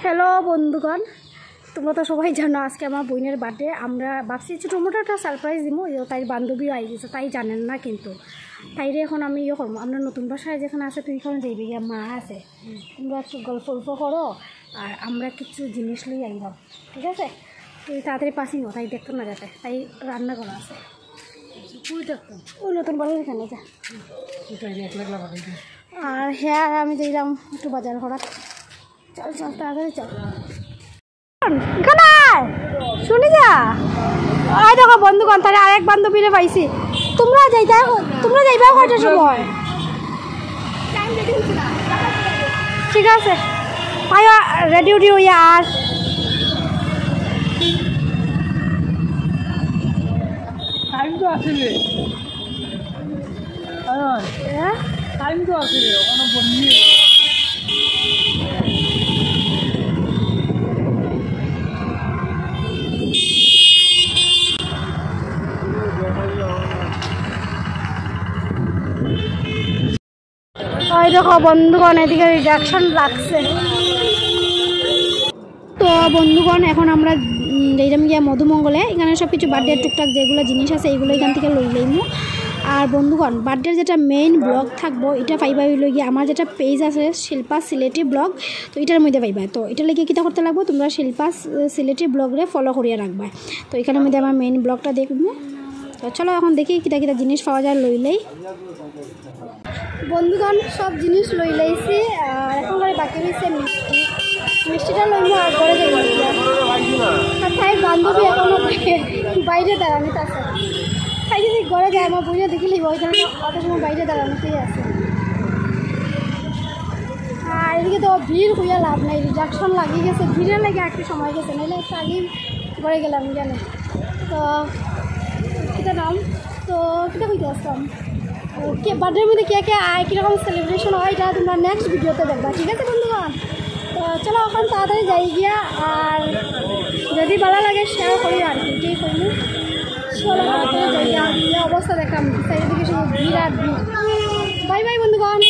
Hello বন্ধুগণ, তোমরা তো সবাই জানো আজকে আমার বোনের বার্থডে। আমরা ভাবছি ছোটো মোটো একটা সারপ্রাইজ দিব। তাই বান্ধবীও আই গেছে, তাই জানেন না কিন্তু তাইরে এখন আমি ইয়ে করবো। আমরা নতুন বাসায় যেখানে আছে তুই এখানে যাইবি, মা আছে, তোমরা একটু গল্প গল্প করো আর আমরা কিছু জিনিস লই আইলাম, ঠিক আছে? তুই তাড়াতাড়ি পাসি না, তাই দেখতো না যাতে, তাই রান্না করা আছে। ওই নতুন বাড়ির এখানে যা। আর হ্যাঁ, আমি যাইলাম একটু বাজার করা। চল চল তাড়াতাড়ি চল। শুনি যা, আয় দেখো বন্ধুগণ, তাহলে আরেক বান্ধবীরে পাইছি। তোমরা যাইবা কয়টার সময়? ঠিক আছে, আয় রেডি উডি হইয়া। আর টাইম তো আসলে টাইম তো আসলে ওখানে বন্ধু ওই দেখো বন্ধুগণ, এদিকে রিডাকশন লাগছে। তো বন্ধুগণ, এখন আমরা যেরকম গিয়া মধুমঙ্গলে, এখানে সব কিছু বার্থডে টুকটাক যেগুলো জিনিস আছে এইগুলো এখান থেকে লই লইমু। আর বন্ধুগণ, বার্থডের যেটা মেইন ব্লগ থাকবো এটা পাইবা হইল গিয়ে আমার যেটা পেজ আছে শিল্পা সিলেটি ব্লগ, তো এটার মধ্যে পাইবা। তো এটা লেগে কীটা করতে লাগবো, তোমরা শিল্পা সিলেটি ব্লগরে ফলো করিয়া রাখবা। তো এখানের মধ্যে আমার মেইন ব্লগটা দেখবো। তো চলো এখন দেখি কিতা কিতা জিনিস পাওয়া যায় লইলেই। বন্ধুগণ, সব জিনিস লই লাইছি। আর এখন বাকি রয়েছে মিষ্টিটা লইমু আর ঘরে যাই। আর তাই বান্ধবী এখনো বাইরে দাঁড়ানিতে আছে। তাই যদি ঘরে যায় আমার বইটা দেখিলি ওইখানে অত সময় বাইরে দাঁড়ানোতেই আছে। আর এদিকে তো ভিড় হইয়া লাভ নাই, রিডাকশন লাগিয়ে গেছে, ভিড়ের লাগে একটু সময় গেছে, নাহলে একটু আগেই ঘরে গেলাম জানে। তো কিতা নাম, তো কিতা কইতে আসতাম, কে বার্থডের মধ্যে কে কে আয়, কীরকম সেলিব্রেশন হয় এটা তোমরা নেক্সট ভিডিওতে দেখবা, ঠিক আছে বন্ধুগণ? তো চলো এখন তাড়াতাড়ি যাই গিয়া। আর যদি ভালো লাগে শেয়ার করি আর কি, এটাই করবো। চলো তাড়াতাড়ি যাই গিয়া, অবস্থা দেখলাম চারিদিকে শুধু ভিড় আর ভিড়। বাই বাই বন্ধুগণ।